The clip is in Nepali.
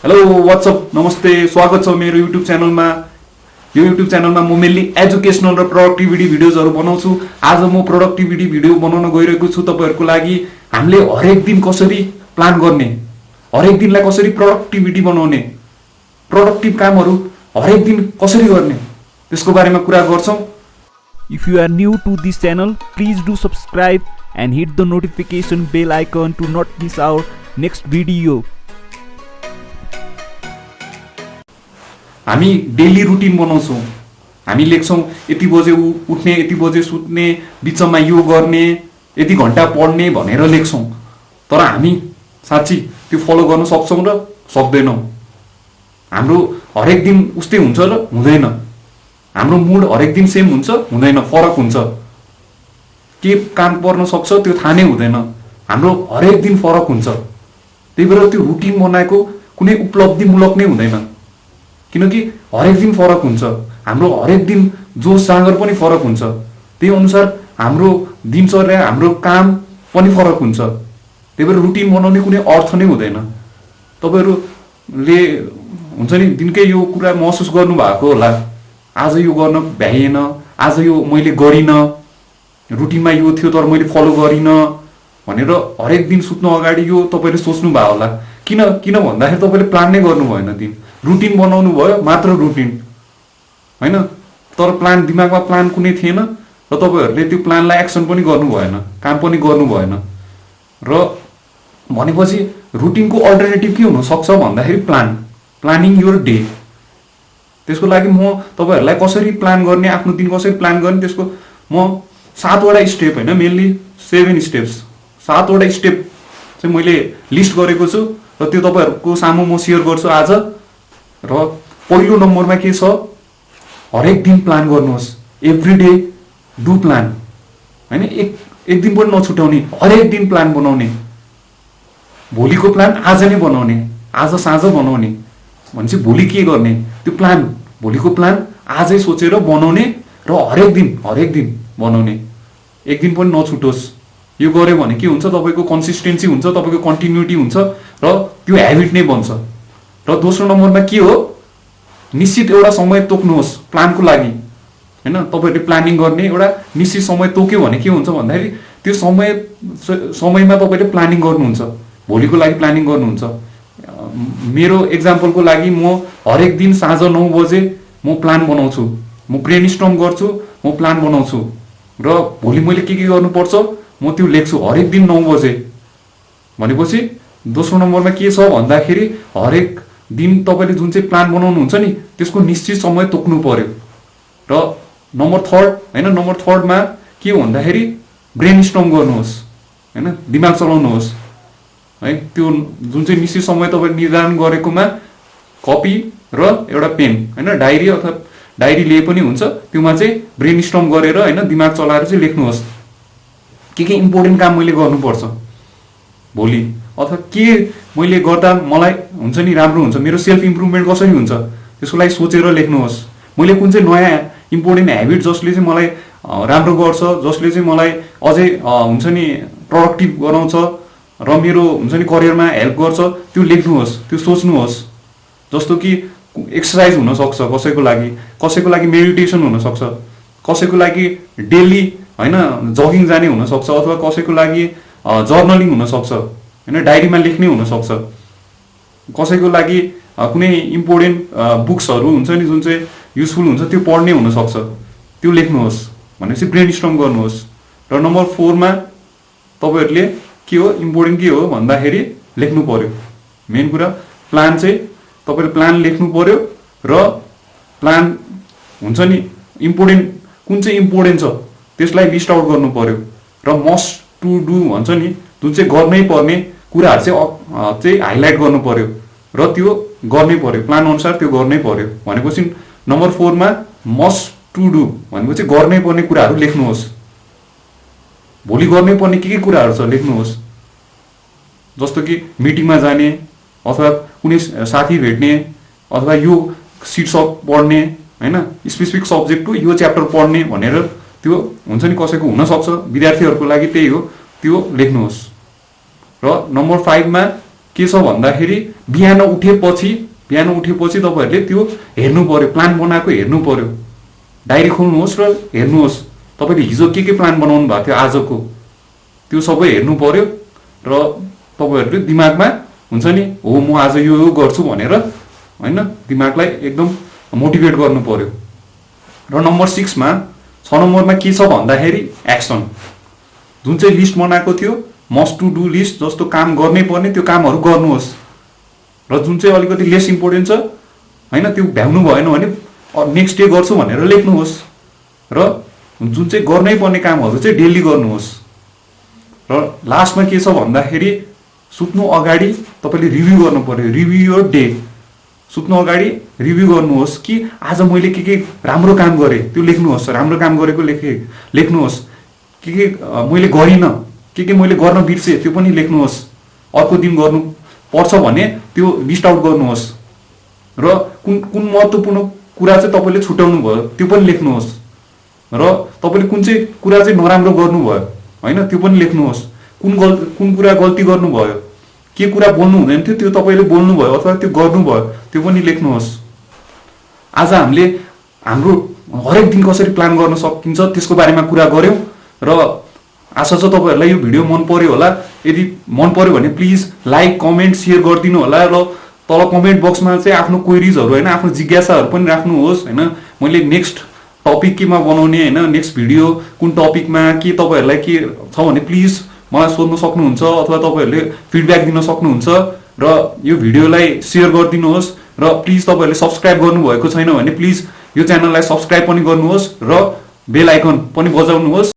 हेलो व्हाट्सअप नमस्ते स्वागत छ मेरो युट्युब च्यानलमा। यो युट्युब च्यानलमा म मेनली एजुकेशनल र प्रोडक्टिभिटी भिडियोजहरु बनाउँछु। आज म प्रोडक्टिभिटी भिडियो बनाउन गइरहेको छु तपाईहरुको लागि। हामीले हरेक दिन कसरी प्लान गर्ने, हरेक दिनलाई कसरी प्रोडक्टिभिटी बनाउने, प्रोडक्टिभ कामहरु हरेक दिन कसरी गर्ने त्यसको बारेमा कुरा गर्छौं। If you are new to this channel, please do subscribe and hit the notification bell icon to not miss our next video. हामी डेली रुटिन बनाउँछौं। हामी लेख्छौं यति बजे उठ्ने, यति बजे सुत्ने, बिचमा यो गर्ने, यति घण्टा पढ्ने भनेर लेख्छौं। तर हामी साच्चै त्यो फलो गर्न सक्छौं र सक्दैनौं। हाम्रो हरेक दिन उस्तै हुन्छ र हुँदैन। हाम्रो मुड हरेक दिन सेम हुन्छ हुँदैन, फरक हुन्छ। के काम पर्न सक्छ त्यो थाहा नै हुँदैन। हाम्रो हरेक दिन फरक हुन्छ। त्यही भएर त्यो रुटिन बनाएको कुनै उपलब्धिमूलक नै हुँदैन। किनकि हरेक दिन फरक हुन्छ। हाम्रो हरेक दिन जोश जाँगर पनि फरक हुन्छ। त्यही अनुसार हाम्रो दिनचर्या, हाम्रो काम पनि फरक हुन्छ। त्यही भएर रुटिन बनाउने कुनै अर्थ नै हुँदैन। तपाईहरुले हुन्छ नि दिनकै यो कुरा महसुस गर्नु भएको होला। आज यो गर्न भ्याइएन, आज यो मैले गरिन, रुटिनमा यो थियो तर मैले फलो गरिन भनेर हरेक दिन सुत्नु अगाडि यो तपाईले सोच्नु भयो होला। किन भन्दाखेरि तपाईले प्लान नै गर्नु भएन। दिन रुटिन बनाउनु भयो, मात्र रुटिन हैन। तर प्लान दिमागमा प्लान कुनै थिएन र तपाईहरुले त्यो प्लानलाई एक्सन पनि गर्नु भएन, काम पनि गर्नु भएन। र भनेपछि रुटिनको अल्टरनेटिभ के हुन सक्छ भन्दाखेरि प्लानिङ योर डे। त्यसको लागि म तपाईहरुलाई कसरी प्लान गर्ने, आफ्नो दिन कसरी प्लान गर्ने त्यसको म 7 वटा स्टेप हैन, मेनली 7 स्टेप्स, 7 वटा स्टेप चाहिँ मैले लिस्ट गरेको छु र त्यो तपाईहरुको सामु म शेयर गर्छु आज। र पहिलो नम्बरमा के छ, हरेक दिन प्लान गर्नुहोस्। एभ्री डे डु प्लान हैन। एक दिन पनि नछुटाउने, हरेक दिन प्लान बनाउने। भोलिको प्लान आज नै बनाउने, आज साँझ बनाउने। भनेपछि भोलि के गर्ने त्यो प्लान, भोलिको प्लान आजै सोचेर बनाउने र हरेक दिन बनाउने। एक दिन पनि नछुटोस्। यो गर्यो भने के हुन्छ, तपाईको कन्सिस्टेन्सी हुन्छ, तपाईको कन्टिन्युटी हुन्छ र त्यो ह्याबिट नै बन्छ। र दोस्रो नम्बरमा के हो, निश्चित एउटा समय तोक्नुहोस् प्लानको लागि हैन। तपाईहरुले प्लानिङ गर्ने एउटा निश्चित समय तोक्यो भने के हुन्छ भन्दाखेरि त्यो समयमा तपाईले प्लानिङ गर्नुहुन्छ, भोलिको लागि प्लानिङ गर्नुहुन्छ। मेरो एक्जाम्पलको लागि म हरेक दिन साँझ 9 बजे म प्लान बनाउँछु, म ब्रेनस्टर्म गर्छु, म प्लान बनाउँछु र भोलि मैले के गर्नुपर्छ म त्यो लेख्छु हरेक दिन 9 बजे। भनेपछि दोस्रो नम्बरमा के छ भन्दाखेरि हरेक दिन तपाईले जुन चाहिँ प्लान बनाउनुहुन्छ नि त्यसको निश्चित समय तोक्नु पर्यो। र नम्बर 3 हैन, नम्बर 3 मा के भन्दाखेरि ब्रेनस्टर्म गर्नुहोस् हैन, दिमाग चलाउनुहोस् है। त्यो जुन चाहिँ निश्चित समय तपाईले निर्धारण गरेकोमा कपी र एउटा पेन हैन, डायरी अथवा डायरी लिए पनि हुन्छ, त्योमा चाहिँ ब्रेनस्टर्म गरेर हैन दिमाग चलाएर चाहिँ लेख्नुहोस् के इम्पोर्टेन्ट काम मैले गर्नुपर्छ भोलि, अथवा के मैले गर्दा मलाई हुन्छ नि राम्रो हुन्छ, मेरो सेल्फ इम्प्रुभमेन्ट कसरी हुन्छ त्यसको लागि सोचेर लेख्नुहोस्। मैले कुन चाहिँ नयाँ इम्पोर्टेन्ट ह्याबिट जसले चाहिँ मलाई राम्रो गर्छ, जसले चाहिँ मलाई अझै हुन्छ नि प्रोडक्टिभ बनाउँछ र मेरो हुन्छ नि करियरमा हेल्प गर्छ त्यो लेख्नुहोस्, त्यो सोच्नुहोस्। जस्तो कि एक्सरसाइज हुन सक्छ कसैको लागि मेडिटेसन हुन सक्छ, कसैको लागि डेली हैन जगिङ जाने हुन सक्छ, अथवा कसैको लागि जर्नलिङ हुन सक्छ हैन, डायरीमा लेख्ने हुन सक्छ। कसैको लागि कुनै इम्पोर्टेन्ट बुक्सहरु हुन्छ नि जुन चाहिँ युजफुल हुन्छ त्यो पढ्ने हुन सक्छ, त्यो लेख्नुहोस्। भनेपछि ब्रेनस्टर्म गर्नुहोस्। र नम्बर 4 मा तपाईहरुले के हो इम्पोर्टेन्ट के हो भन्दाखेरि लेख्नु पर्यो। मेन कुरा प्लान चाहिँ तपाईले प्लान लेख्नु पर्यो र प्लान हुन्छ नि इम्पोर्टेन्ट कुन चाहिँ इम्पोर्टेन्ट छ त्यसलाई लिस्ट आउट गर्नु पर्यो र मस्ट टु डु भन्छ नि जुन चाहिँ गर्नै पर्ने कुराहरु चाहिँ हाइलाइट गर्नु पर्यो र त्यो गर्नै पर्यो, प्लान अनुसार त्यो गर्नै पर्यो। भनेपछि नम्बर 4 मा मस्ट टु डु भनेपछि गर्नै पर्ने कुराहरु लेख्नुहोस्। भोलि गर्नै पर्ने के कुराहरु छ लेख्नुहोस्। जस्तो कि मिटिङमा जाने अथवा कुनै साथी भेट्ने अथवा यो सिट्सअप पढ्ने हैन, स्पेसिफिक सब्जेक्ट टु यो च्याप्टर पढ्ने भनेर त्यो हुन्छ नि कसैको हुन सक्छ, विद्यार्थीहरुको लागि त्यही हो, त्यो लेख्नुहोस्। र नम्बर 5 मा के छ भन्दाखेरि बिहान उठेपछि तपाईँहरूले त्यो हेर्नु पर्यो, प्लान बनाएको हेर्नु पर्यो। डायरी खोल्नुहोस् र हेर्नुहोस् तपाईँले हिजो के प्लान बनाउनु भएको थियो आजको, त्यो सबै हेर्नु पर्यो र तपाईँहरूले दिमागमा हुन्छ नि हो म आज यो गर्छु भनेर होइन दिमागलाई एकदम मोटिभेट गर्नु पर्यो। र नम्बर 6 मा 6 नम्बरमा के छ भन्दाखेरि एक्सन। जुन चाहिँ लिस्ट बनाएको थियो मस्ट टु डु लिस्ट जस्तो काम गर्नै पर्ने त्यो कामहरू गर्नुहोस् र जुन चाहिँ अलिकति लेस इम्पोर्टेन्ट छ होइन त्यो भ्याउनु भएन भने नेक्स्ट डे गर्छु भनेर लेख्नुहोस् र जुन चाहिँ गर्नै पर्ने कामहरू चाहिँ डेली गर्नुहोस्। र लास्टमा के छ भन्दाखेरि सुत्नु अगाडि तपाईँले रिभ्यू गर्नु पर्यो, रिभ्यू योर डे। सुत्नु अगाडि रिभ्यू गर्नुहोस् कि आज मैले के राम्रो काम गरेँ त्यो लेख्नुहोस्, राम्रो काम गरेको लेख्नुहोस्, के मैले गरिनँ, के मैले गर्न बिर्सेँ त्यो पनि लेख्नुहोस्। अर्को दिन गर्नु पर्छ भने त्यो लिस्ट आउट गर्नुहोस् र कुन महत्त्वपूर्ण कुरा चाहिँ तपाईँले छुट्याउनु भयो त्यो पनि लेख्नुहोस् र तपाईँले कुन चाहिँ कुरा चाहिँ नराम्रो गर्नुभयो होइन त्यो पनि लेख्नुहोस्। कुन कुरा गल्ती गर्नुभयो, के कुरा बोल्नु हुँदैन थियो त्यो तपाईँले बोल्नुभयो अथवा त्यो गर्नुभयो त्यो पनि लेख्नुहोस्। आज हामीले हाम्रो हरेक दिन कसरी प्लान गर्न सकिन्छ त्यसको बारेमा कुरा गऱ्यौँ र आशा छ तपाईँहरूलाई यो भिडियो मन पर्यो होला। यदि मन पर्यो भने प्लिज लाइक कमेन्ट सेयर गरिदिनु होला र तल कमेन्ट बक्समा चाहिँ आफ्नो क्वेरिजहरू होइन आफ्नो जिज्ञासाहरू पनि राख्नुहोस् होइन। मैले नेक्स्ट टपिक केमा बनाउने होइन नेक्स्ट भिडियो कुन टपिकमा के तपाईँहरूलाई के छ भने प्लिज मलाई सोध्न सक्नुहुन्छ अथवा तपाईँहरूले फिडब्याक दिन सक्नुहुन्छ र यो भिडियोलाई सेयर गरिदिनुहोस् र प्लिज तपाईँहरूले सब्सक्राइब गर्नुभएको छैन भने प्लिज यो च्यानललाई सब्सक्राइब पनि गर्नुहोस् र बेल आइकन पनि बजाउनुहोस्